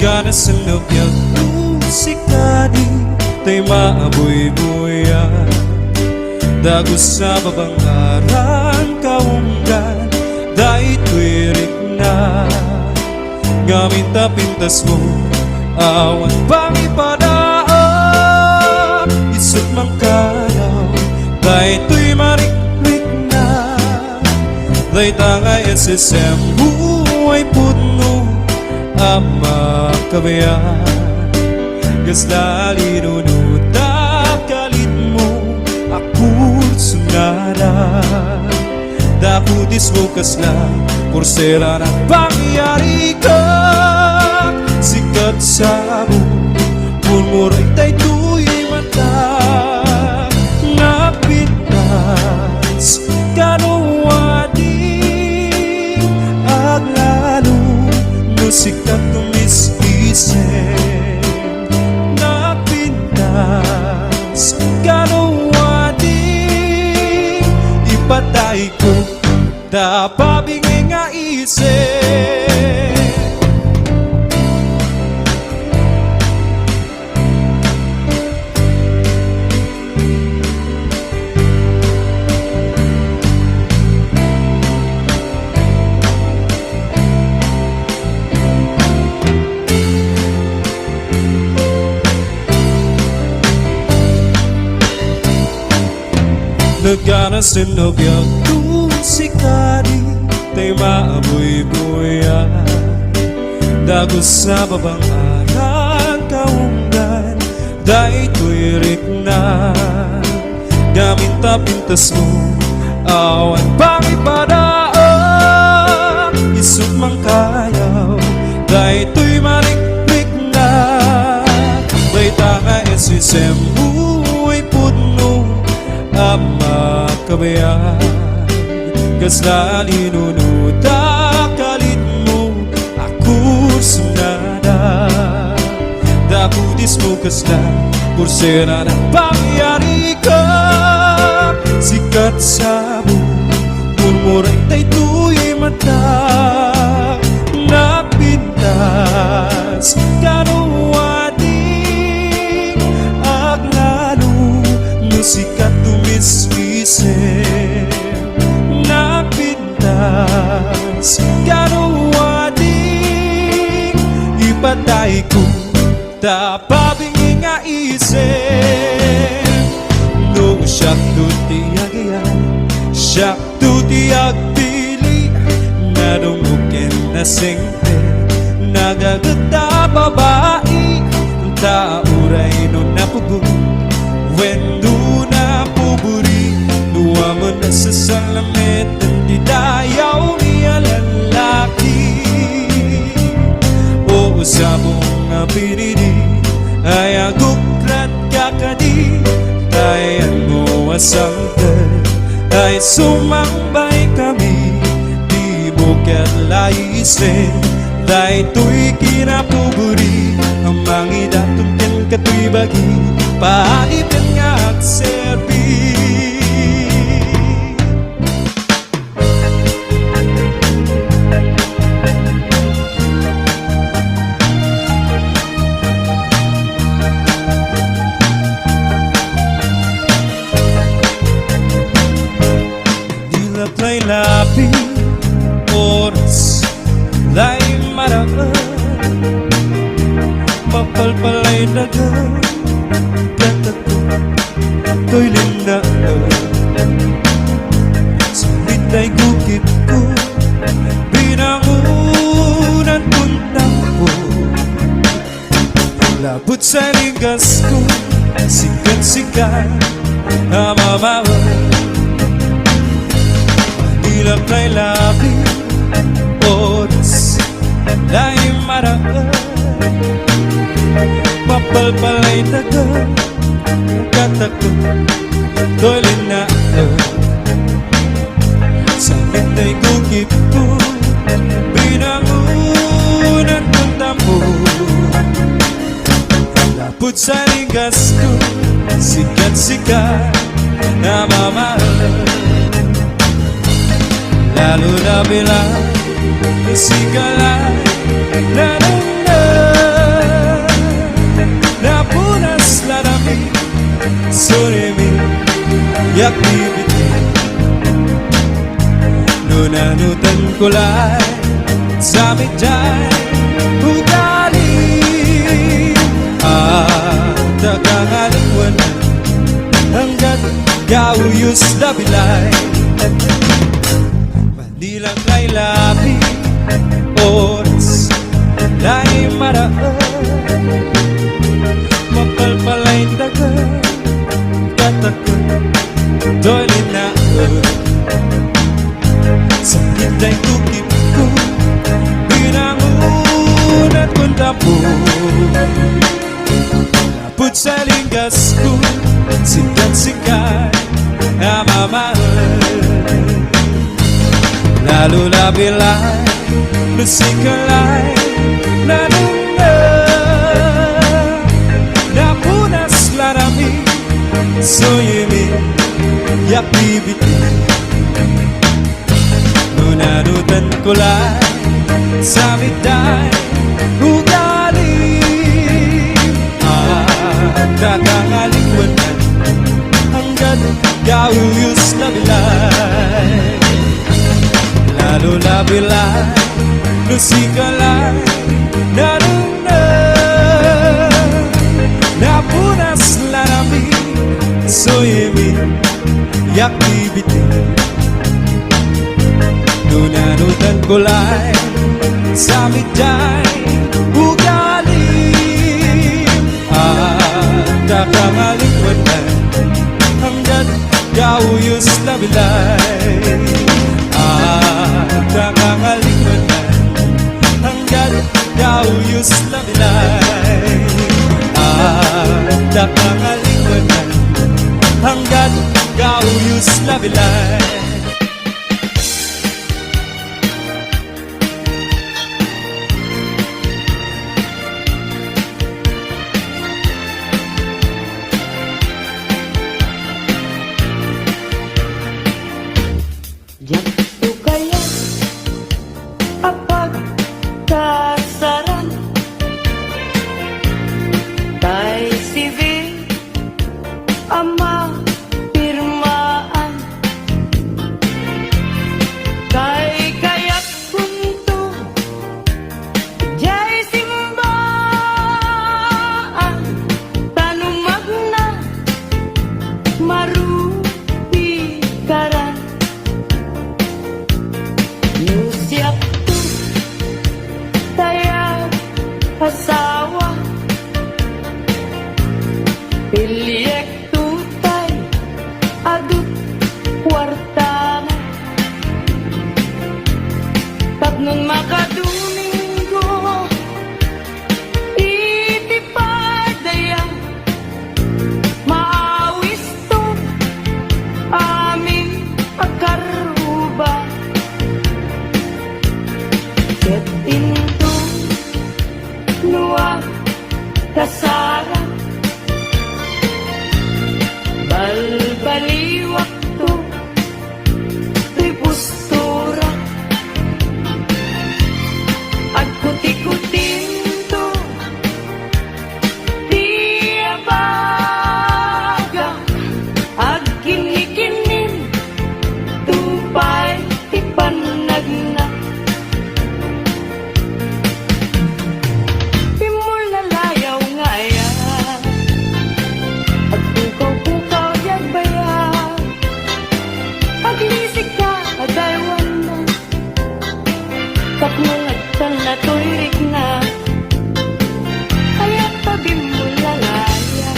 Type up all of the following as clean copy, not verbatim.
Naganas sa lubyak musika di tay maaboy-boya. Dagos sa babangaran kaunggan dahil tuwirik na. Gamit na pintas mo awan pang ipadaan. Isot mang kayaw dahil tuy mariklik na. Dahil tangay SSM buhay puno ama kabayan. Gaslali nunuta kalit mo akur sunada. Dakutis mo kasla pursera ng pangyari ka. Sikat sa mo pulmuray tay tuy mata. Napitas kanuwadi aglalo no sikat tumis-isip. Napitas kanuwadi ipatay ko tapabingay nga isip. Naganas sa lubyak musika di tay maaboy-boya. Dagos sa babangaran kaunggan dahil tuwirik na. Gamit na pintas mo awan pang ipadaan. Isot mang kayaw dahil tuy mariklik na. May tanga SSM buhay puno ama kabayan. Gaslali nunuta kalit mo akur sunada. Dakutis mo kasla pursera ng pangyari ka. Sikat sa mo pulmuray tay tuy mata. Napintas kanuwadi aglalo no sikat tumis-isip. Napintas kanuwadi ipatay ko tapabingay nga isip. No siyak to tiyagayan, siyak to tiyag pili. Nadumukin na singte nagagata babae. Tauray no napugot wendo na puburi. Nuwaman na sa salamet di dayaw niya lalaki. O usabong nga pinili ay aguklat kakadi. Tayan mo asangkal ay sumambay kami. Di bukat laisen dahil tuy kinapuburi. Ang mga datumkin kato'y bagi paipin nga at serbi. Dilapay lapi oras lay maraan. Papalpalay dagan katato to'y linaan. Salita'y gukit ko binangunan kong tampo. Labot sa ligas ko sikat-sikat amamawa. Dilap na'y labi oras lay maraan. Papalpalay dagan katakot to'y linaan. Sakit na'y gukit ko binangunan kong tampo. Lapot sa ligas ko sikat-sikat namamahal. Lalo na bilang isigalay na Surimi yak bibiti Nunanutan kulay sa mitay ugali At nakangaliwanan hanggat gauyos na bilay Manilang kay labi oras lay maraan Mapalpalay dagat katakot do'y linaan Sa hintay tukip ko binangon at kuntapo Lapot sa linggas ko sikat-sikat amamahal Lalo na bilay nasikalay nanunga Napunas larami soyimi yak bibiti Nunanutan kulay sa mitay ugali At nakangaliwanan hanggat gauyos na bilay Lalo na bilay nusikalay nanuna Napunas larami soyimi yak bibiti Nunanutan kulay sa mitay ugali At nakangaliwanan hanggat gauyos na bilay At nakangaliwanan hanggat gauyos na bilay At nakangaliwanan hanggat gauyos na bilay Diyan po kaya kapag kasaran Tay civil ama pirmaan Kay kaya't punto jay simbaan Tanumag na marupi karan Siap tu tayar asawa Piliek tutay adut kwartana Tapnon makadumingo itipadaya Maawis to amin akaruba Ket into nuwa kasara Balbaliwak to Tripustura At kuti-kutin to Diabaga Ag kinikinin Tupay ipanagna Kapnungatan na tuirik na Kaya pabimulalaya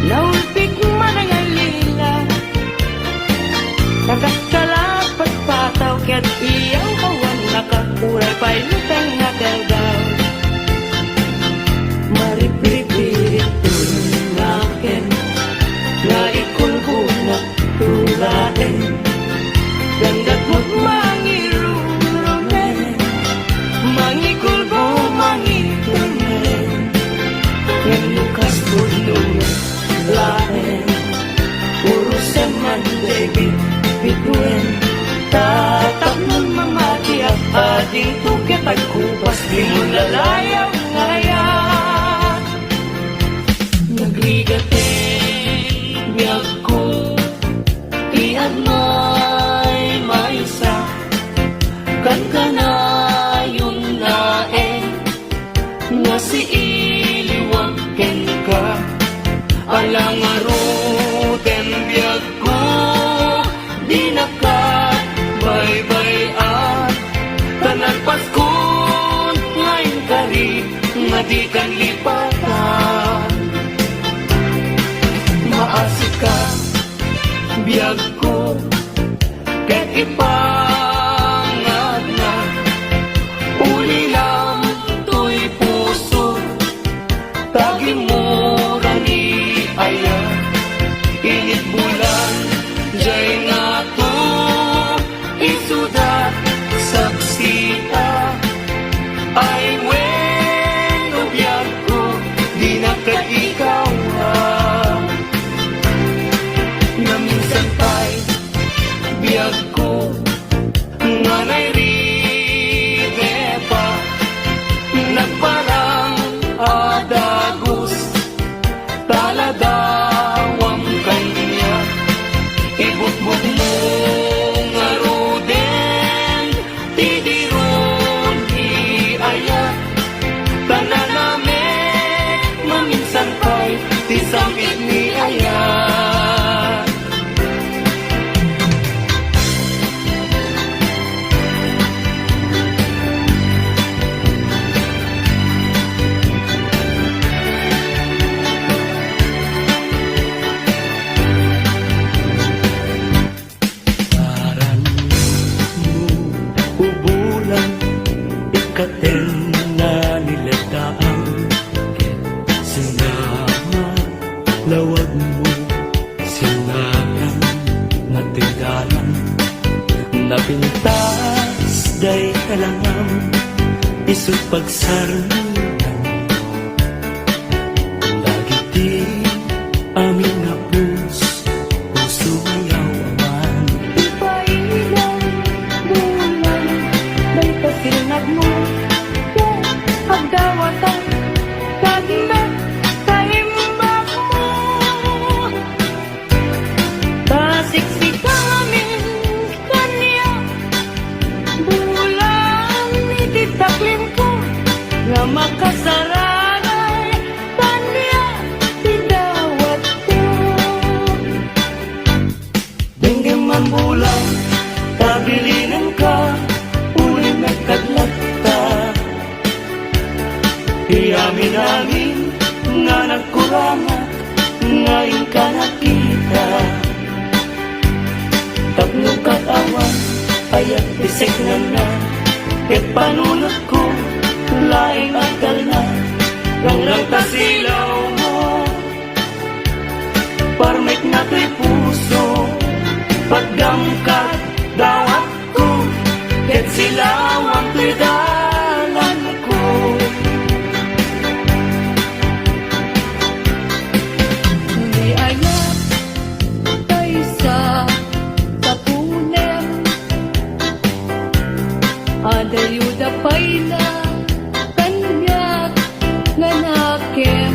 Naulpik man ang alila Nakakalapat pataw Kaya't iyang kawan Nakakuray pa'y lutang nagagaw Maripripirit tunakin Na ikulbuna tulain Gandang magmangiru Mangikulbo, mangitunin Yang lukas bulong lain Puro seman debit bituin Tatap nun mamati at ading tukit At kupas di mo lalayaw ngayon Nagligate di kan lipatan. Maasik ka, biyag ko, ket ipangat na. Uli lang to'y puso, tagimura ni aya. Init bulan, jay nga to, isudat, saksita. Ay wen, ubiyag ko, di na ka ikaw na minsan pa'y biyag ko, nga nairide pa, nagparang adagos, taladawang kanya, ibukbuk mo nga ruden, tidiron iaya, tananamek, maminsan pa'y tisambit ni aya. Ubulan, ikaten na nilataan. Sinama, lawag mo, sinayang natinggalan. Napintas, day kalangam, isut pagsarunan. Dagiti, amin na puso mayawaman. Ipailan, bulan, may pasinag mo. Pagdawatan, kagimbat, kaimbak mo. Basiksik kami, kanya, bulan, ititaklim ko. Nga makasaranay, kanya, tidawat ko. Dengue man bulan, tabilinan ka, uli nagkadlat ka. Iamin-amin nga nagkurangat, ngayon ka nakita. Tapno katawan, ayat isik na, ket panunot ko, laing akal na. Lang tasilaw mo, parmek na to'y puso, pagdamkat dawat ko, ket silawang to'y dalan ko. Hindi ayat tayo sa tapunem. Adayuda payla kanyak nga nakem.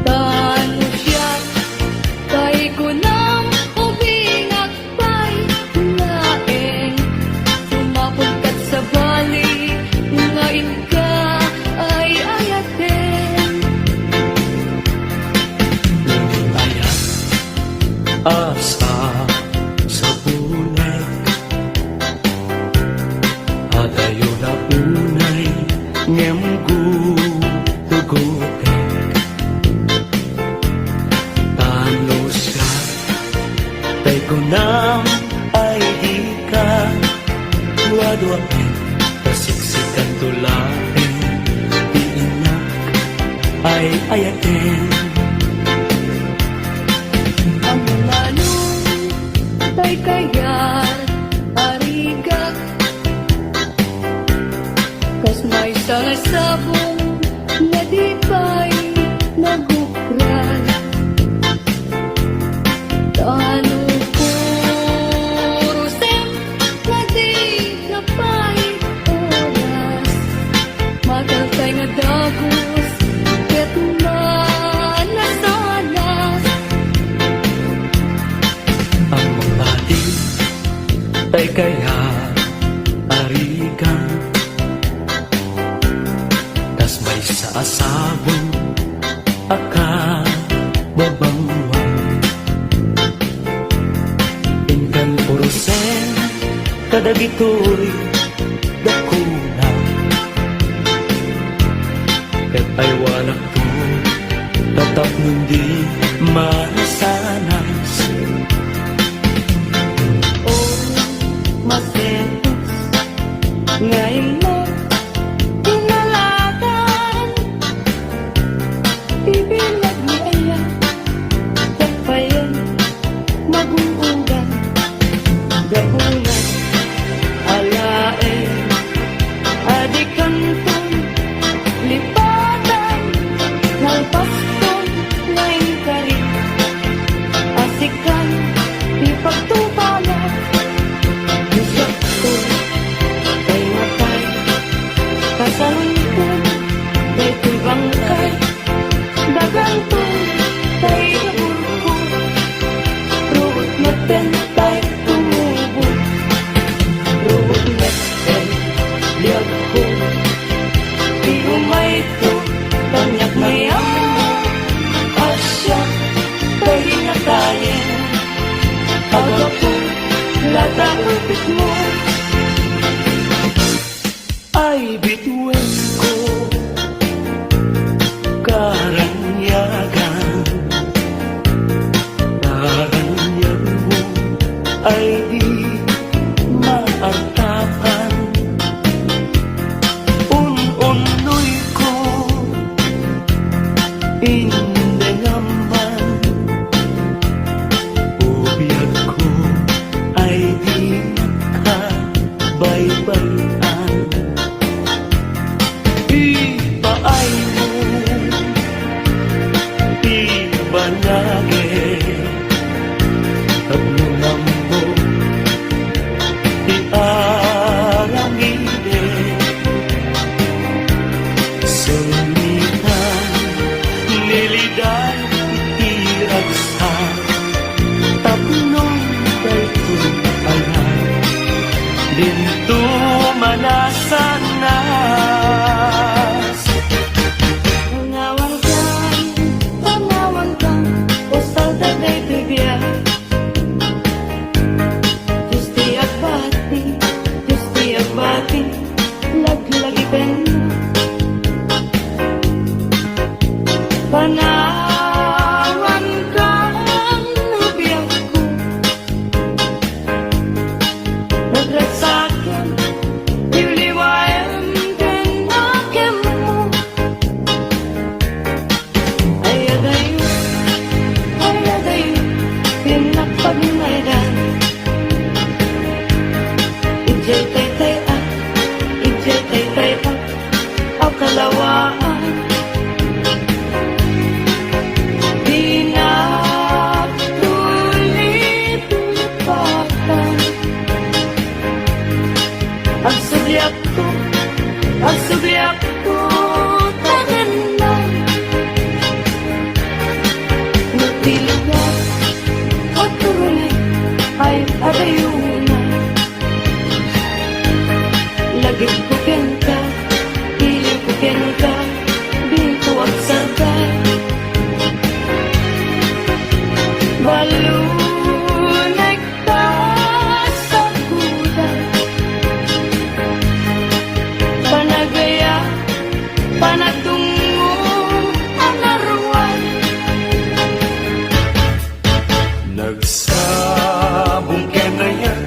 Tano siya tay ko nang ubingak pay laeng. Sumapulkat sa bali ngayon ka ay ayaten. Ayat, asa sa bunek, adayo na unay, ngemgu tugutek. Tano siya, tay ko nam ay di ka, duwa-duwain, kasiksikan tulain, iinak ay ayatin. Ang manong tay kayat arigak. Kas may salasabong na di pa'y nagukran. Tano puro sem na di na pa'y oras. Magaltay nga dagos, ket manasanas. Ang mabati ay kaya arigan, tas may saasabong akababangwan. Inkan purusen kadagitoy dakuna, Tatak ng di marasanas. Oh, masetos ngayon mo inalagan. Ibilag ni Aya tapayan maguugan. Gahunan alae adikan tong lipatan ng paston ngayon ka rin. Asikan ipagtubala Isyak ko kay matay kasalun ko kay tibangkay dagang ko kay nabulko ruot natin tay tumubo ruot natin liyag ko di umay ko tanyak mayang asya kay natayin ako lata upit mo Ay bituin ko karanyagan. Karanyan mo ay di maartapan. Un-unoy ko hindi naman. Ubiyag ko ay di nakabaybayan. Ipaay mo, ibanage, tatlunang mo, iarangide. Sumitan, nilidan, itiragsan, tatlong daytoy alam, dinto manasanas. Pangawan ka, o saudade bibia. Justi abati, lag-lagi pen. Panawan ka, nubiyang ko. Nagrasakin, iliwayan pinakim mo. Ayadayo, pinapagmaydan. Ijay tay-tay at, ang kalawaan. Di na tulit-tulipatan. Ang subiak ko, tagan lang. Nagtiligas o turunay ay adayuna. Lagip ko kenta, piling ko kenta, binto at sargay. Balunay ka sa gulay. Panagaya, panatungo ang naruan. Nagsabong ka na yan,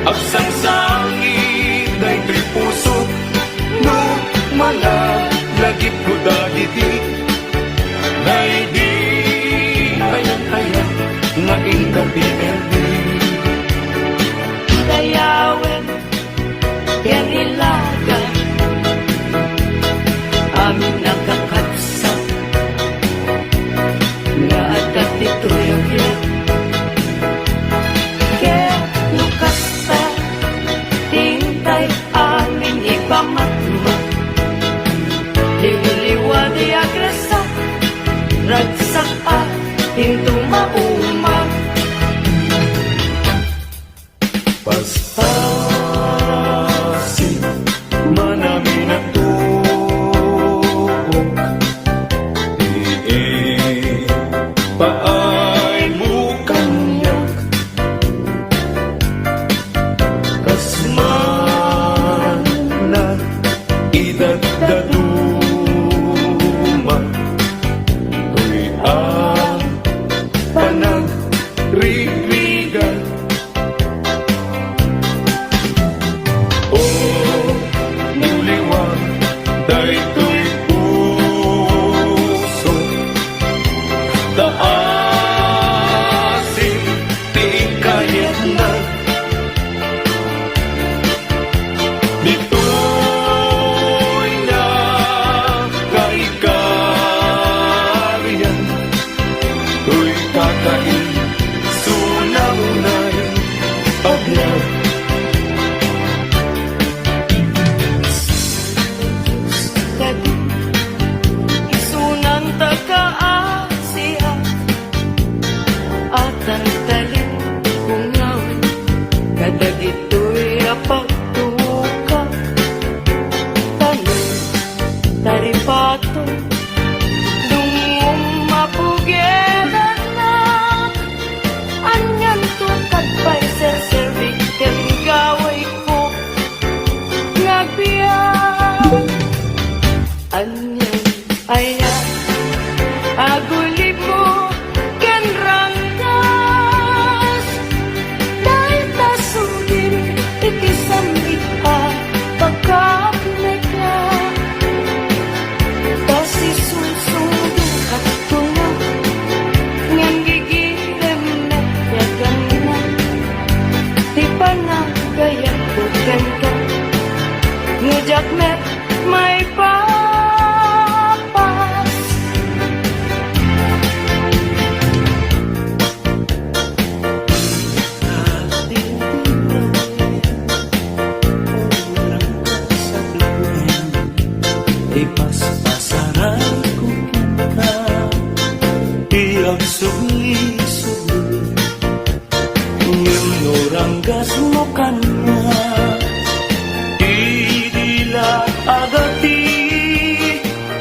Agsang sangit ay puso no malagit ko dagiti di kayang-kaya nga ingabi erdi Dayawin, yan ilaga amin nakakatsa nga atat ito'y agyan kaya lukasta tingtay amin ipamatma liwaliwa di agrasa ragsak ating tumauma Paspasin manami na tuok paay mukanyak kasman na idagdaduma tuy ang panagrigligan o nuliwag daytoy puso taasin ti kayat na dito'y na kaikarian tuy kakain sunanay aglag Kadi isunan taga-Asia at ang talim kungawin kada dito'y apagtuka tanong taripato dungong mapugelan na anyan to kadpay ser-servik ken gaway ko ngagbiyan anyan ayan aguli mo ken ranggas dahil tasugin ikisamit pa pagkapneka kasi susudo at tuna ngan gigilem na yagan na di pa na gaya bukan ka ngejak met may papas ipaspasaran ko ka iyang sugli-sugli nguranggas mo kanna idila agati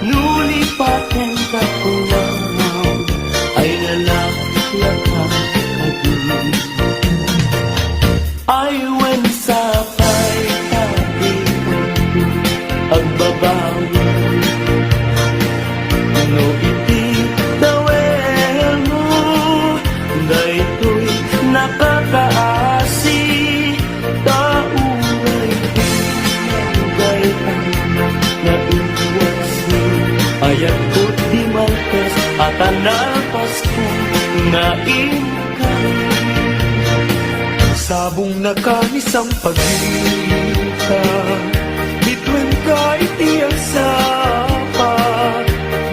nulipaten ka kulangaw ay nalaklakang kadi ay wen sa pay kadi agbabawi no iti dawel mo daytoy nakakaasi tauray nagay na iwasi ayat ko di maltes at anarpas ko na inkay sabong nakanisang pagita bitwen ka itiyang sapa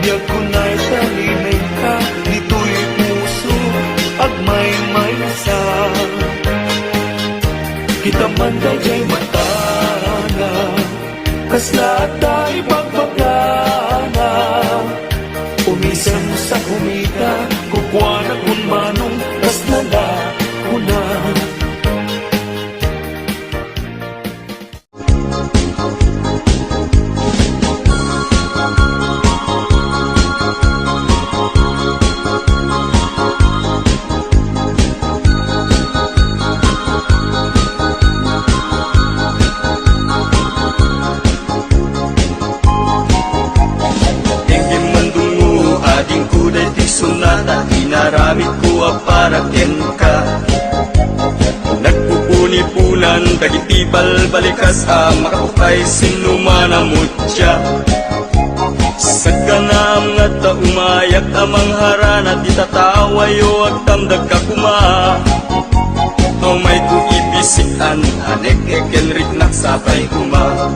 biyag ko na'y talinay ka dito'y puso agmay-may sa kita man dayay matana kasla tayo pagpagana umisan mo sa kumita kukwa na kung manong kasla na kuna Tingin mandungo ading kuday ti sunata inaramit ko dagiti balbalikas makapukay sinuman amutya. Sagkanam nga ta umayak amang harana di tatawayo ag tamdag kakuma. O may kuibisikan anek ekenrik naksapay kuma.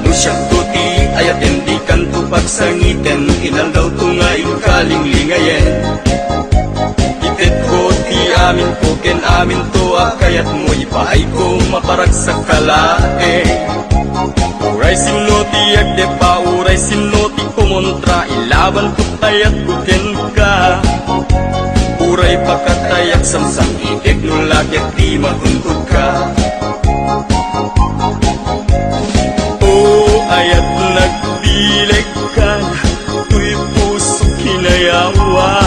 Nusyak tuti ayat hindi kanto pagsangiten inal daw tungay kaling lingayen. Itet ko ti amin ko ken amin to kayat mo ipaay ko maparag sa kalae. Uray sinoti agde pa uray sinoti kumontra ilaban ko ayat ko ken ka. Uray pagkatayak samsang itik nulakit di maguntod ka. O ayat nagdilig ka tuy puso kinayawa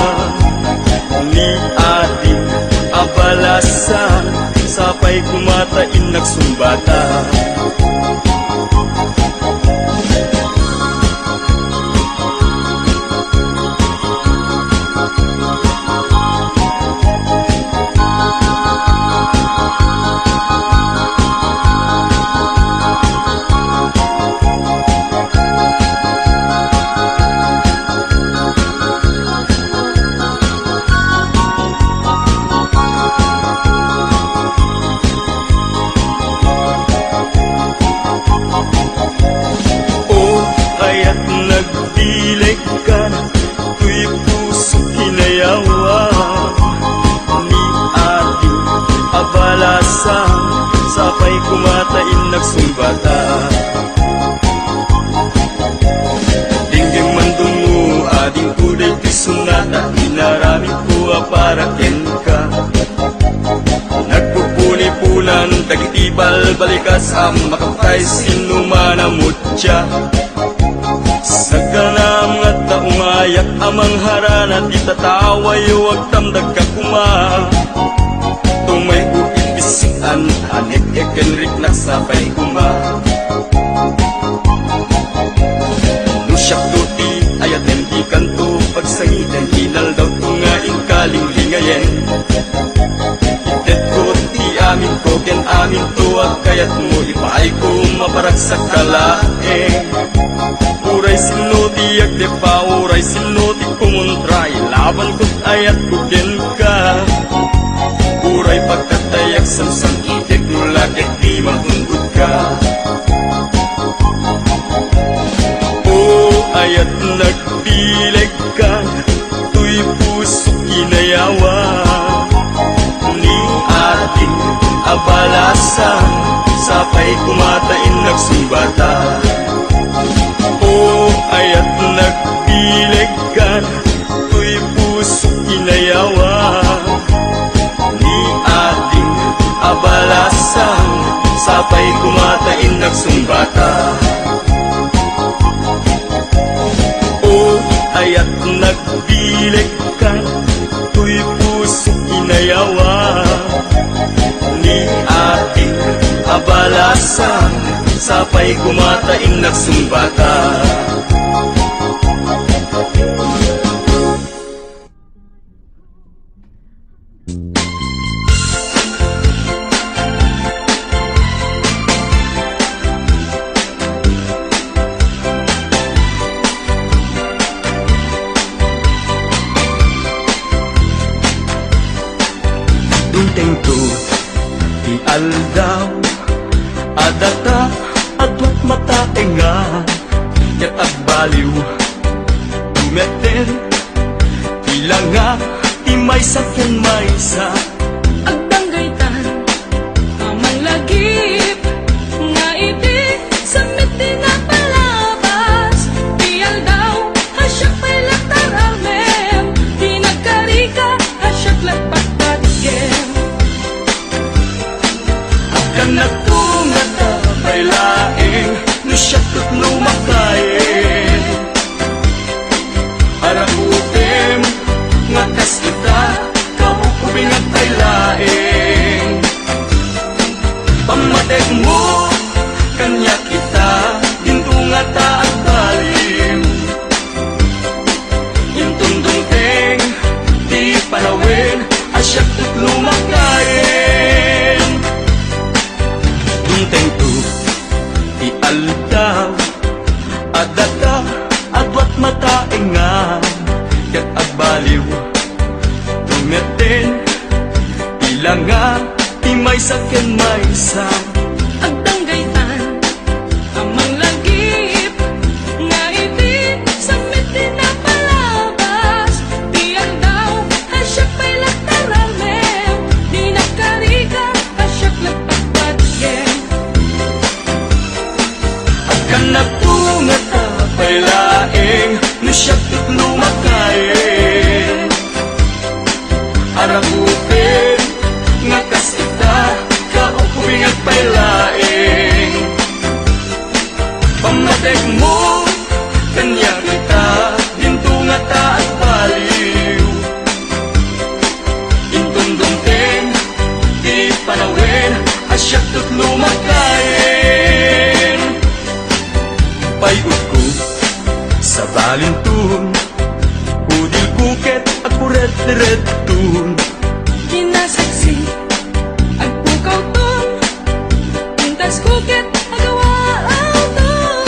ni ating abalasa sapay kumatain nagsumbata. Nagdilig ka tuy puso kinayawa ni ating abalasa sapay kumatain nagsumbata. Dingging mandong mo ading kuday ti sungata inarami ko para ken ka. Nagpupuli-pulan dagiti balbalikas makapukay sinuman amutya. Sagkanam nga ta umayak amang harana di tatawayo ag tamdag kakuma. Tumay uibisikan anek ekenrik naksapay kuma. Nusyak tuti ayat hindi kanto pagsangitan inal daw tungaing kaling lingayen. Itet ko ti amin ko ken amin to kayat mo ipaay ko maparag sa kalae. Uray sinoti agde pa uray sinoti kumontra ilaban ko't ayat ko ken ka. Uray pagkatayak samsang itik nulakit di mahundod ka. O ayat nagdilig ka tuy puso kinayawa ni ating abalasa sapay kumatain nagsumbata. O ayat nagdilig ka tuy puso kinayawa ni ating abalasa sapay kumatain nagsumbata. O ayat nagdilig ka tuy puso kinayawa ni ating abalasa sapay kumatain nagsumbata. Dunteng to di aldaw adata adwat mataenga ket agbaliw dumeten ilanga imay sakyan maysa Agdanggaytan, amang lagip, nga iti, samit di nga palabas. Tiyal daw, hasyak may laktar amen, di nagkarika, hasyak lagpagpagyen. Agkan nagtungat na may laing nusyak at lumakain. Arakutem nga kas kita kahukubing at ay laing. Pamadeg mo kanya kita dinto nga taag balim. Yung tundong teng di palawin asyak at lumakain. Tila nga di may sakyan may isang Agdang gaytan, amang lagip, nga iti sa miti na palabas. Diyan daw, asyak pa'y lagtaramem, di nakarika, asyak lagpagpatgen. At kanak tunga tapay laeng Nasyak tut lumakain Arakupin nga kasita kauping at pailaing Pamatek mo kanya kita dinto nga ta at baliw Intundungting di panawin asyak tut lumakain Payud ko sa balintun Udil buket at puret-retun Kinasaksi, agpukaw ton, pintas kukit, agawaaw ton.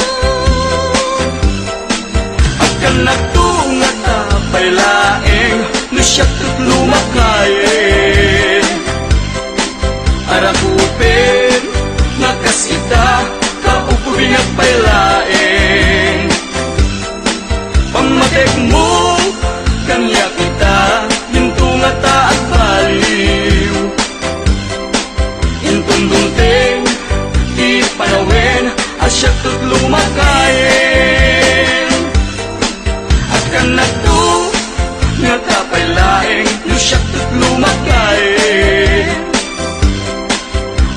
At kanak tunga tapay laeng Nasyak tut lumakain Arakupin nakasita kaupubing at pailaeng Pamatek mo kanya kita Hinto nga ta at baliw Intundungting di panawin Asyak tut lumakain At kanak to nga tapay laeng Nasyak tut lumakain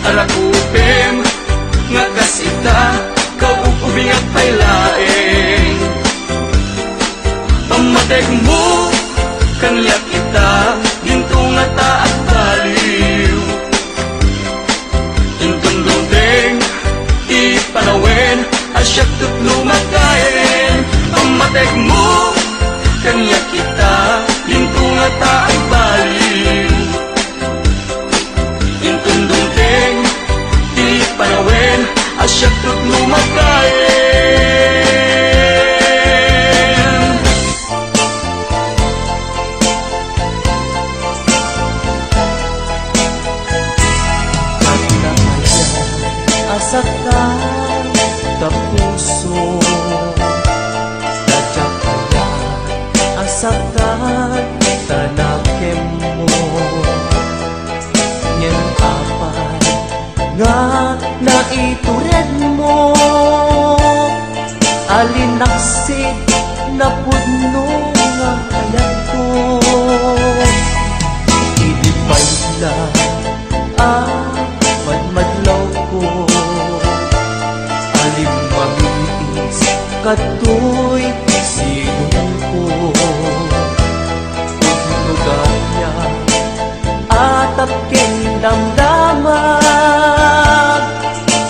Arakupim nga kasita kaupubing at pailaeng Pamatek mo kanya kita Ginto nga ta at baliw Intundunding ipanawin Asyak tut lumakain Pamatek mo kanya kita Ginto nga ta at baliw Intundunding ipanawin Asyak tut lumakain Asaktan ka puso Sadyak kaya asaktan tanakem mo Nyen apay nga naitured mo Alinaksid na pudno nga ayat ko Idi payla madmadlaw ko Alim mamiis katoy sinong ko Pagnuganya atap ken damdamag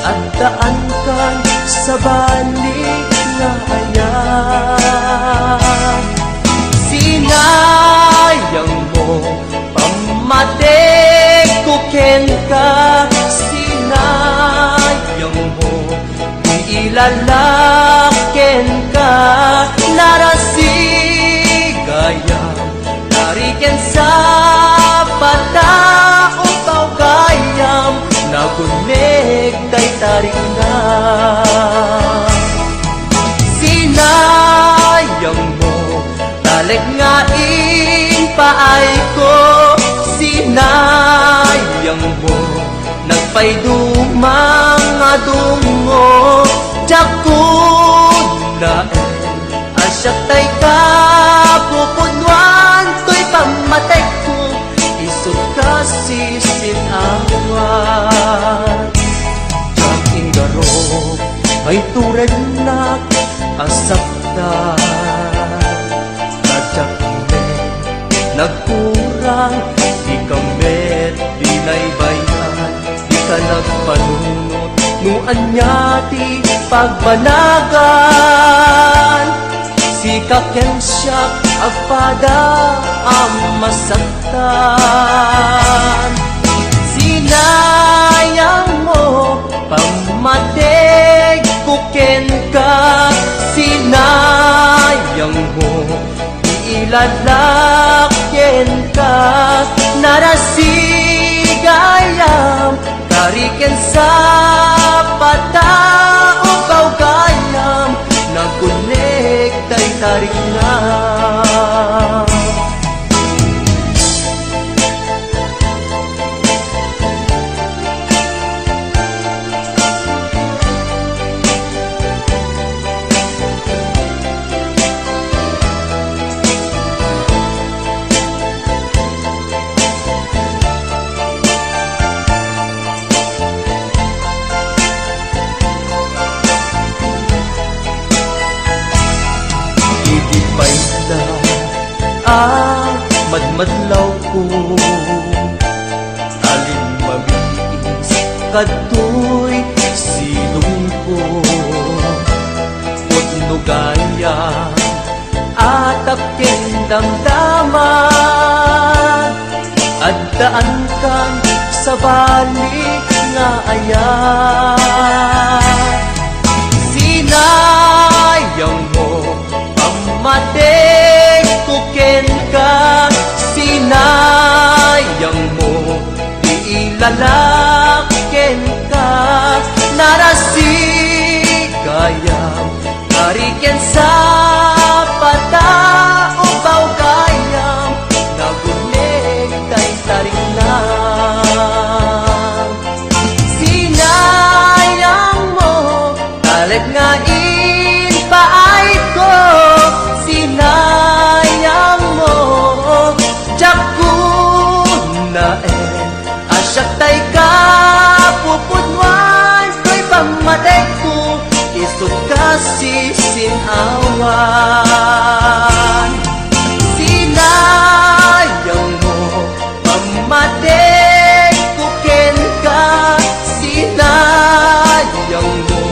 At daan kan sa balik nga ayan Sinayang mo pamatek ko ken ka Sinayang mo iilalaken ka Narasigayang nariken sa pataong gayam Nagunig day tarik na Sinayang mo taleg nga paay ko Sinayang mo nagpaydumang adungo Jakod na asyak tay ka pupudwan to'y pamatek ko Isot kasi sinawan Jak inggaro ay tured na asaktan Kadyak nagkurang di kamet di naibayan di ka nagpanunot nuan niya ti pagbanagan si kakensyak agpada ang masaktan sinayang mo pamatig kuken ka sinayang mo ilalakyen ka narasi tariken sa patao kaugayam nagkunek tay tarik na. Madmadlaw ko alin mamiis kadtoy silong ko putno gaya atap ken damdaman addaan kan sa balik nga ayan sinayang mo pamatek kuken ka sinayang mo iilalaken ka narasigayam tariken sa patao kaugayam nagunek tay tarik na sinayang mo talag nga paay ko sinayang mo asyak tay ka pupudwan ko'y pamatek ko isot kasi sinawan sinayang mo pamatek ko ken ka sinayang mo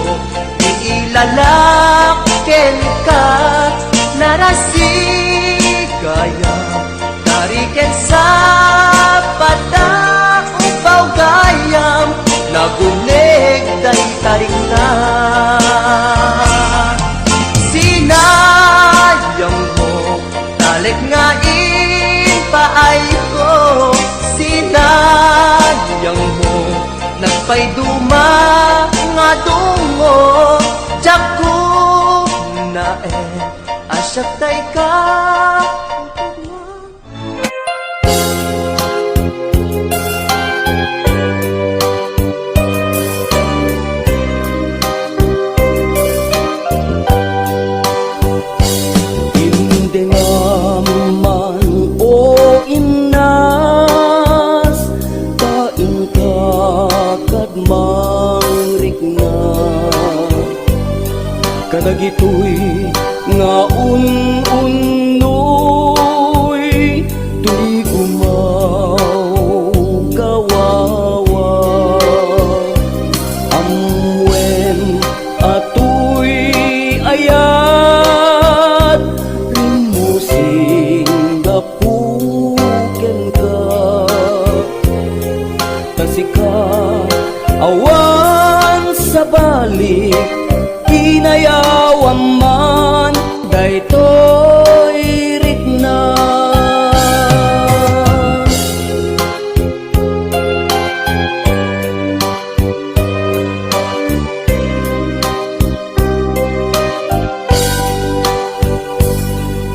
iilalaken ka narasigaya tariken sa patao kaugayam nagunek day tarik na sinayang mo talik nga paay ko sinayang mo nagpayduma nga dungo tiyak ko na asyak tay ka. Kadagitoy nga un-unoy tuy gumaw kawawa amwen atoy ayat rimusing gapuken ka tasika awan sa balik inayawan man daytoy ritna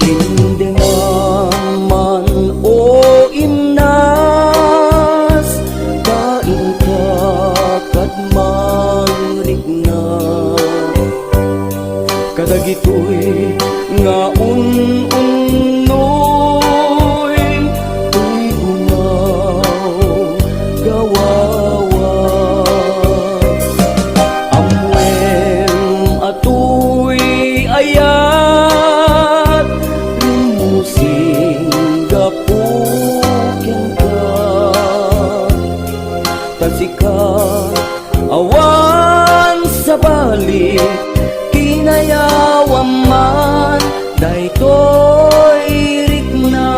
hindi man o imnas kain ka kadman ritna kadagitoy nga un-unoy tuy gumaw gawawa amwen atoy ayat rimusing gapuken ka tasika awan sa balik inayawan man daytoy ritna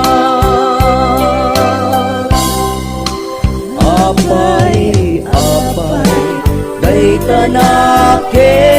apay day tanake